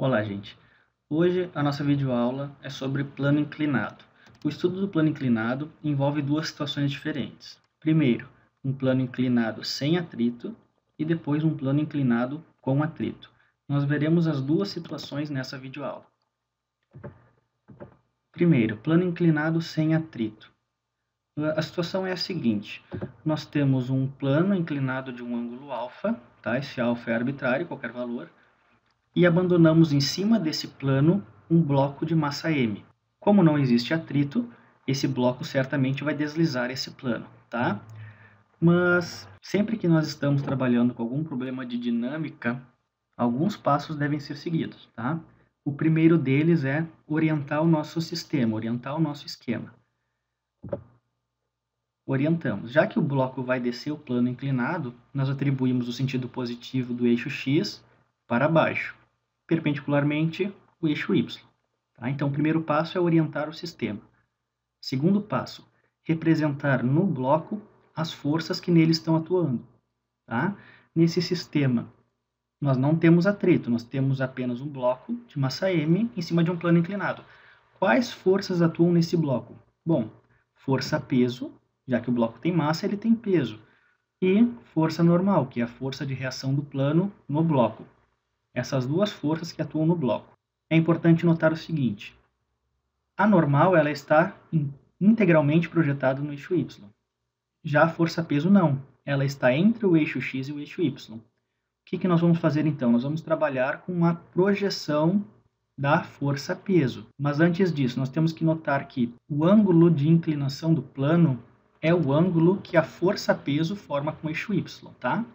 Olá, gente. Hoje a nossa videoaula é sobre plano inclinado. O estudo do plano inclinado envolve duas situações diferentes. Primeiro, um plano inclinado sem atrito e depois um plano inclinado com atrito. Nós veremos as duas situações nessa videoaula. Primeiro, plano inclinado sem atrito. A situação é a seguinte: nós temos um plano inclinado de um ângulo alfa, tá? Esse alfa é arbitrário, qualquer valor, e abandonamos em cima desse plano um bloco de massa m. Como não existe atrito, esse bloco certamente vai deslizar esse plano, tá? Mas sempre que nós estamos trabalhando com algum problema de dinâmica, alguns passos devem ser seguidos, tá? O primeiro deles é orientar o nosso sistema, orientar o nosso esquema. Orientamos. Já que o bloco vai descer o plano inclinado, nós atribuímos o sentido positivo do eixo x para baixo, perpendicularmente o eixo y. Tá? Então, o primeiro passo é orientar o sistema. Segundo passo, representar no bloco as forças que nele estão atuando. Tá? Nesse sistema, nós não temos atrito, nós temos apenas um bloco de massa m em cima de um plano inclinado. Quais forças atuam nesse bloco? Bom, força-peso, já que o bloco tem massa, ele tem peso. E força normal, que é a força de reação do plano no bloco. Essas duas forças que atuam no bloco. É importante notar o seguinte: a normal ela está integralmente projetada no eixo y. Já a força-peso não, ela está entre o eixo x e o eixo y. O que nós vamos fazer então? Nós vamos trabalhar com a projeção da força-peso. Mas antes disso, nós temos que notar que o ângulo de inclinação do plano é o ângulo que a força-peso forma com o eixo y, tá?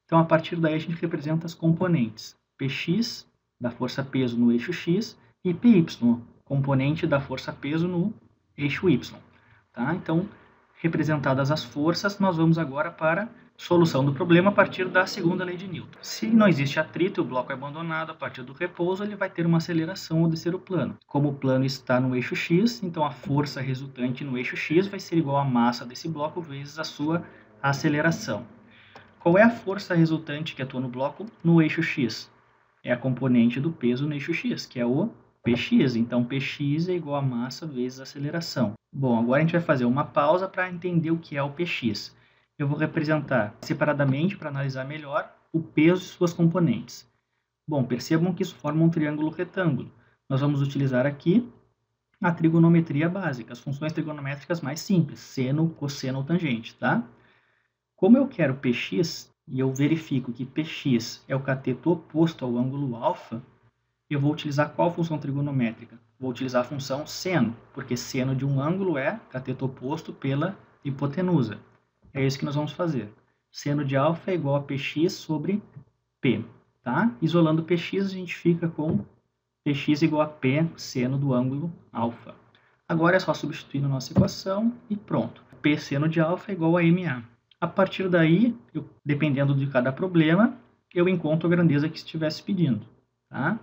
Então, a partir daí, a gente representa as componentes Px, da força-peso no eixo x, e Py, componente da força-peso no eixo y. Tá? Então, representadas as forças, nós vamos agora para a solução do problema a partir da segunda lei de Newton. Se não existe atrito e o bloco é abandonado, a partir do repouso, ele vai ter uma aceleração ao descer o plano. Como o plano está no eixo x, então a força resultante no eixo x vai ser igual à massa desse bloco vezes a sua aceleração. Qual é a força resultante que atua no bloco no eixo x? É a componente do peso no eixo x, que é o Px. Então, Px é igual a massa vezes a aceleração. Bom, agora a gente vai fazer uma pausa para entender o que é o Px. Eu vou representar separadamente, para analisar melhor, o peso e suas componentes. Bom, percebam que isso forma um triângulo retângulo. Nós vamos utilizar aqui a trigonometria básica, as funções trigonométricas mais simples, seno, cosseno ou tangente, tá? Como eu quero Px, e eu verifico que Px é o cateto oposto ao ângulo alfa, eu vou utilizar qual função trigonométrica? Vou utilizar a função seno, porque seno de um ângulo é cateto oposto pela hipotenusa. É isso que nós vamos fazer. Seno de alfa é igual a Px sobre P. Tá? Isolando Px, a gente fica com Px igual a P seno do ângulo alfa. Agora é só substituir na nossa equação e pronto. P seno de alfa é igual a MA. A partir daí, dependendo de cada problema, eu encontro a grandeza que estivesse pedindo. Tá?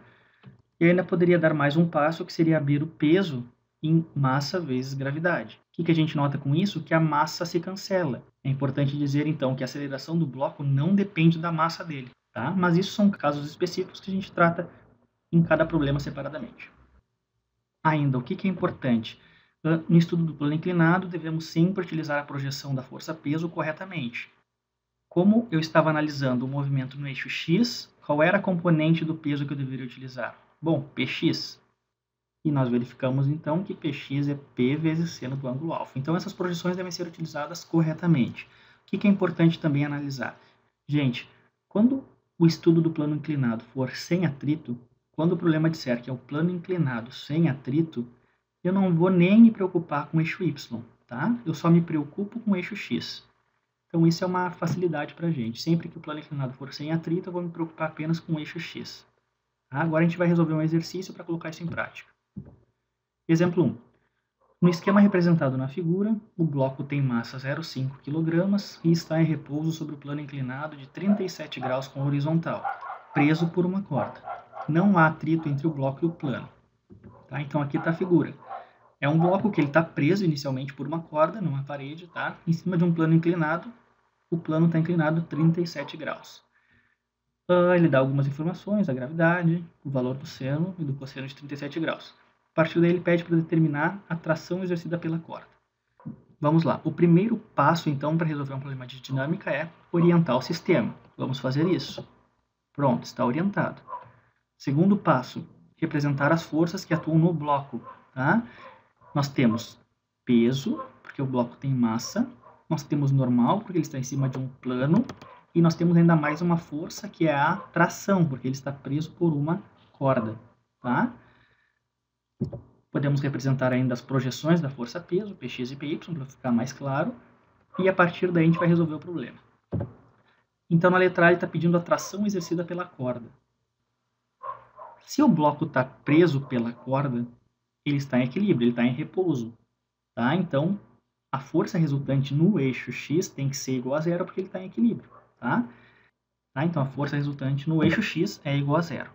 E ainda poderia dar mais um passo, que seria abrir o peso em massa vezes gravidade. O que a gente nota com isso? Que a massa se cancela. É importante dizer, então, que a aceleração do bloco não depende da massa dele. Tá? Mas isso são casos específicos que a gente trata em cada problema separadamente. Ainda, o que é importante? No estudo do plano inclinado, devemos sempre utilizar a projeção da força-peso corretamente. Como eu estava analisando o movimento no eixo x, qual era a componente do peso que eu deveria utilizar? Bom, Px. E nós verificamos, então, que Px é P vezes seno do ângulo alfa. Então, essas projeções devem ser utilizadas corretamente. O que é importante também analisar? Gente, quando o estudo do plano inclinado for sem atrito, quando o problema disser que é o plano inclinado sem atrito, eu não vou nem me preocupar com o eixo y, tá? Eu só me preocupo com o eixo x. Então, isso é uma facilidade para a gente. Sempre que o plano inclinado for sem atrito, eu vou me preocupar apenas com o eixo x. Agora a gente vai resolver um exercício para colocar isso em prática. Exemplo 1. No esquema representado na figura, o bloco tem massa 0,5 kg e está em repouso sobre o plano inclinado de 37 graus com horizontal, preso por uma corda. Não há atrito entre o bloco e o plano. Tá? Então aqui está a figura. É um bloco que ele está preso inicialmente por uma corda, numa parede, tá? Em cima de um plano inclinado. O plano está inclinado 37 graus. Ele dá algumas informações, a gravidade, o valor do seno e do cosseno de 37 graus. A partir daí ele pede para determinar a tração exercida pela corda. Vamos lá. O primeiro passo, então, para resolver um problema de dinâmica é orientar o sistema. Vamos fazer isso. Pronto, está orientado. Segundo passo, representar as forças que atuam no bloco. Tá? Nós temos peso, porque o bloco tem massa. Nós temos normal, porque ele está em cima de um plano. E nós temos ainda mais uma força, que é a tração, porque ele está preso por uma corda. Tá? Podemos representar ainda as projeções da força peso, Px e Py, para ficar mais claro. E a partir daí a gente vai resolver o problema. Então, na letra A, ele está pedindo a tração exercida pela corda. Se o bloco está preso pela corda, ele está em equilíbrio, ele está em repouso. Tá? Então, a força resultante no eixo x tem que ser igual a zero, porque ele está em equilíbrio. Tá? Então, a força resultante no eixo x é igual a zero.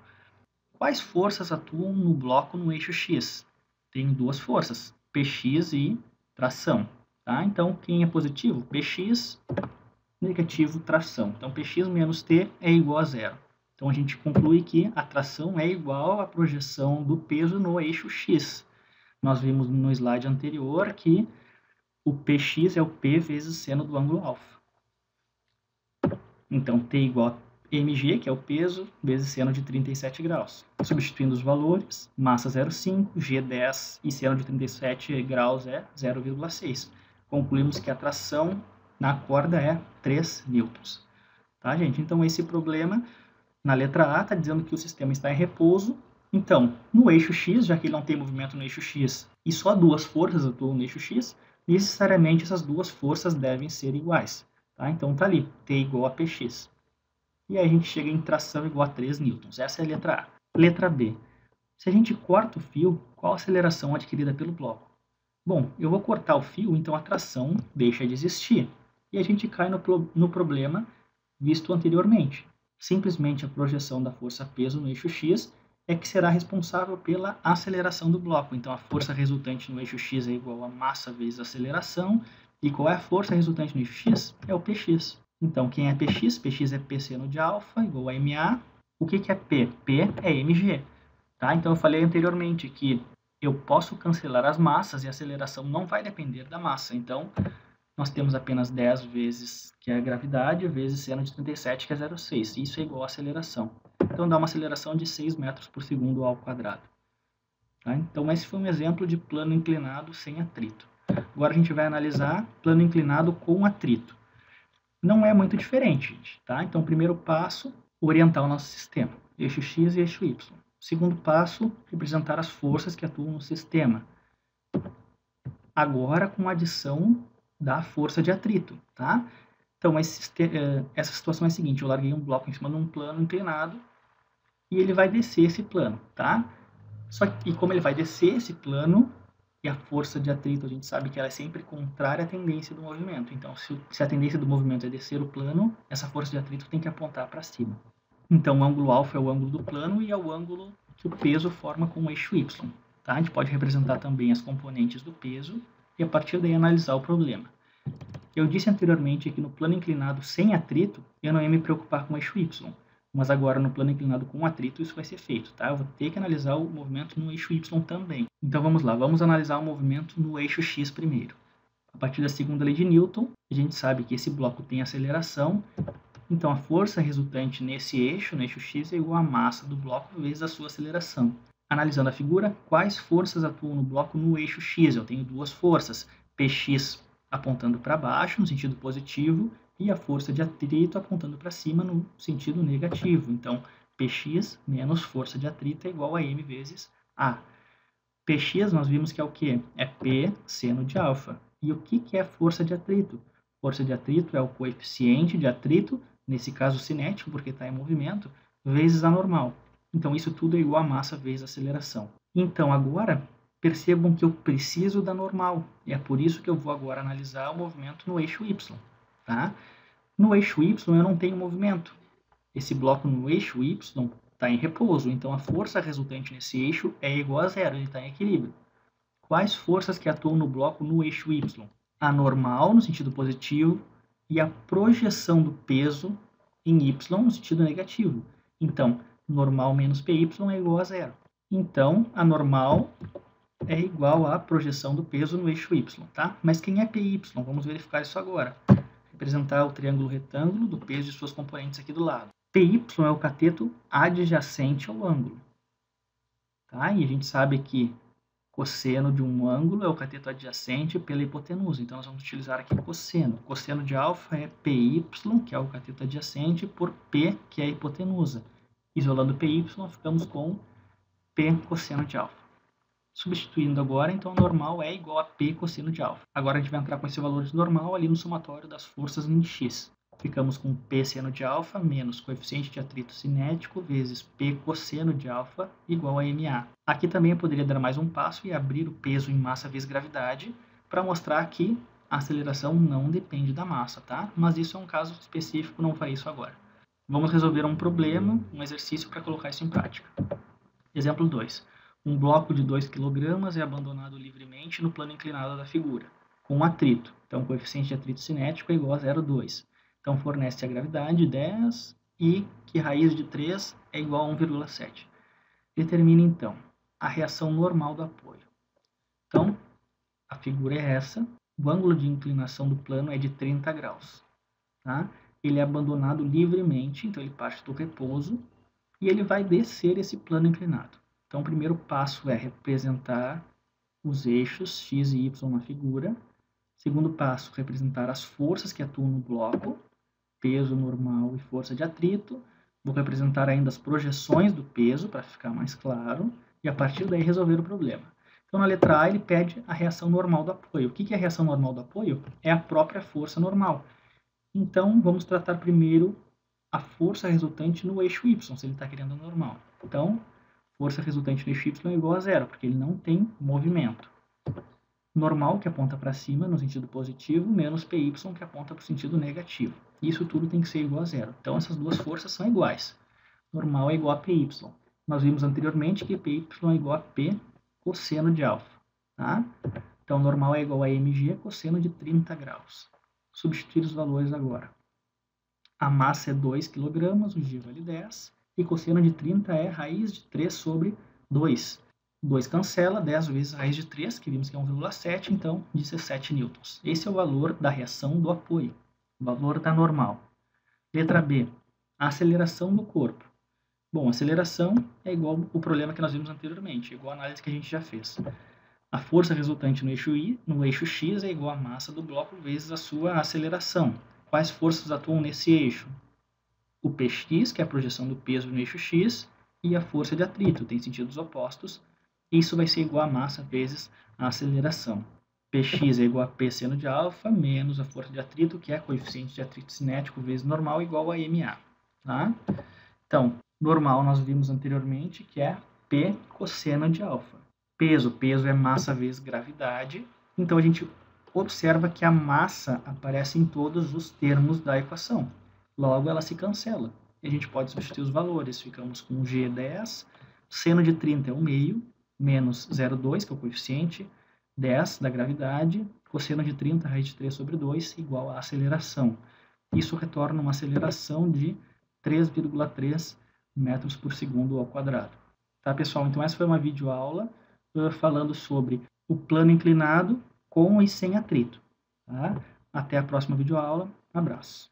Quais forças atuam no bloco no eixo x? Tem duas forças, Px e tração. Tá? Então, quem é positivo? Px, negativo, tração. Então, Px menos T é igual a zero. Então, a gente conclui que a tração é igual à projeção do peso no eixo x. Nós vimos no slide anterior que o Px é o P vezes seno do ângulo alfa. Então, T igual a mg, que é o peso, vezes seno de 37 graus. Substituindo os valores, massa 0,5, G10 e seno de 37 graus é 0,6. Concluímos que a tração na corda é 3 newtons. Tá, gente? Então, esse problema, na letra A, está dizendo que o sistema está em repouso. Então, no eixo X, já que ele não tem movimento no eixo X e só duas forças atuam no eixo X, necessariamente essas duas forças devem ser iguais. Tá? Então, está ali, T igual a Px. E aí a gente chega em tração igual a 3 newtons. Essa é a letra A. Letra B. Se a gente corta o fio, qual a aceleração adquirida pelo bloco? Bom, eu vou cortar o fio, então a tração deixa de existir. E a gente cai no problema visto anteriormente. Simplesmente a projeção da força peso no eixo X é que será responsável pela aceleração do bloco. Então a força resultante no eixo X é igual a massa vezes aceleração. E qual é a força resultante no eixo X? É o Px. Então, quem é Px? Px é P seno de alfa, igual a MA. O que é P? P é mg. Tá? Então, eu falei anteriormente que eu posso cancelar as massas e a aceleração não vai depender da massa. Então, nós temos apenas 10 vezes, que é a gravidade, vezes seno de 37, que é 0,6. Isso é igual a aceleração. Então, dá uma aceleração de 6 metros por segundo ao quadrado. Tá? Então, esse foi um exemplo de plano inclinado sem atrito. Agora, a gente vai analisar plano inclinado com atrito. Não é muito diferente, gente, tá? Então, primeiro passo, orientar o nosso sistema, eixo X e eixo Y. Segundo passo, representar as forças que atuam no sistema. Agora, com a adição da força de atrito, tá? Então, essa situação é a seguinte, eu larguei um bloco em cima de um plano inclinado e ele vai descer esse plano, tá? Só que, como ele vai descer esse plano, e a força de atrito, a gente sabe que ela é sempre contrária à tendência do movimento. Então, se a tendência do movimento é descer o plano, essa força de atrito tem que apontar para cima. Então, o ângulo alfa é o ângulo do plano e é o ângulo que o peso forma com o eixo y. Tá? A gente pode representar também as componentes do peso e, a partir daí, analisar o problema. Eu disse anteriormente que no plano inclinado sem atrito, eu não ia me preocupar com o eixo y. Mas agora, no plano inclinado com atrito, isso vai ser feito, tá? Eu vou ter que analisar o movimento no eixo Y também. Então, vamos lá. Vamos analisar o movimento no eixo X primeiro. A partir da segunda lei de Newton, a gente sabe que esse bloco tem aceleração. Então, a força resultante nesse eixo, no eixo X, é igual à massa do bloco vezes a sua aceleração. Analisando a figura, quais forças atuam no bloco no eixo X? Eu tenho duas forças. Px apontando para baixo, no sentido positivo, e a força de atrito apontando para cima no sentido negativo. Então, Px menos força de atrito é igual a m vezes A. Px nós vimos que é o quê? É P seno de alfa. E o que é força de atrito? Força de atrito é o coeficiente de atrito, nesse caso cinético, porque está em movimento, vezes a normal. Então, isso tudo é igual a massa vezes a aceleração. Então, agora, percebam que eu preciso da normal. E é por isso que eu vou agora analisar o movimento no eixo y. Tá? No eixo y eu não tenho movimento. Esse bloco no eixo y está em repouso, então a força resultante nesse eixo é igual a zero, ele está em equilíbrio. Quais forças que atuam no bloco no eixo y? A normal, no sentido positivo, e a projeção do peso em y no sentido negativo. Então, normal menos py é igual a zero. Então, a normal é igual à projeção do peso no eixo y, tá? Mas quem é py? Vamos verificar isso agora. Representar o triângulo retângulo do peso de suas componentes aqui do lado. Py é o cateto adjacente ao ângulo. Tá? E a gente sabe que cosseno de um ângulo é o cateto adjacente pela hipotenusa. Então, nós vamos utilizar aqui cosseno. Cosseno de alfa é py, que é o cateto adjacente, por p, que é a hipotenusa. Isolando py, ficamos com p cosseno de alfa. Substituindo agora, então, a normal é igual a p cosseno de alfa. Agora, a gente vai entrar com esse valor de normal ali no somatório das forças em x. Ficamos com p seno de alfa menos coeficiente de atrito cinético vezes p cosseno de alfa igual a ma. Aqui também eu poderia dar mais um passo e abrir o peso em massa vezes gravidade para mostrar que a aceleração não depende da massa, tá? Mas isso é um caso específico, não farei isso agora. Vamos resolver um problema, um exercício para colocar isso em prática. Exemplo 2. Um bloco de 2 kg é abandonado livremente no plano inclinado da figura, com atrito. Então, o coeficiente de atrito cinético é igual a 0,2. Então, fornece a gravidade 10 e que raiz de 3 é igual a 1,7. Determine, então, a reação normal do apoio. Então, a figura é essa. O ângulo de inclinação do plano é de 30 graus. Tá? Ele é abandonado livremente, então ele parte do repouso e ele vai descer esse plano inclinado. Então, o primeiro passo é representar os eixos x e y na figura. Segundo passo, representar as forças que atuam no bloco, peso normal e força de atrito. Vou representar ainda as projeções do peso, para ficar mais claro, e a partir daí resolver o problema. Então, na letra A, ele pede a reação normal do apoio. O que é a reação normal do apoio? É a própria força normal. Então, vamos tratar primeiro a força resultante no eixo y, se ele está querendo normal. Então, força resultante no eixo y é igual a zero, porque ele não tem movimento. Normal, que aponta para cima no sentido positivo, menos py, que aponta para o sentido negativo. Isso tudo tem que ser igual a zero. Então, essas duas forças são iguais. Normal é igual a py. Nós vimos anteriormente que py é igual a p cosseno de alfa. Tá? Então, normal é igual a mg cosseno de 30 graus. Substituir os valores agora. A massa é 2 kg, o g vale 10, e cosseno de 30 é raiz de 3 sobre 2. 2 cancela, 10 vezes raiz de 3, que vimos que é 1,7, então 17 newtons. Esse é o valor da reação do apoio, o valor da normal. Letra B, a aceleração do corpo. Bom, a aceleração é igual ao problema que nós vimos anteriormente, igual a análise que a gente já fez. A força resultante no eixo x é igual à massa do bloco vezes a sua aceleração. Quais forças atuam nesse eixo? O px, que é a projeção do peso no eixo x, e a força de atrito, tem sentidos opostos. Isso vai ser igual a massa vezes a aceleração. Px é igual a p seno de alfa menos a força de atrito, que é coeficiente de atrito cinético vezes normal, igual a ma. Tá? Então, normal nós vimos anteriormente, que é p cosseno de alfa. Peso é massa vezes gravidade. Então, a gente observa que a massa aparece em todos os termos da equação. Logo, ela se cancela. E a gente pode substituir os valores. Ficamos com g 10, seno de 30 é 1 meio, menos 0,2, que é o coeficiente, 10 da gravidade, cosseno de 30, raiz de 3 sobre 2, igual à aceleração. Isso retorna uma aceleração de 3,3 metros por segundo ao quadrado. Tá, pessoal? Então, essa foi uma videoaula falando sobre o plano inclinado com e sem atrito. Tá? Até a próxima videoaula. Abraço.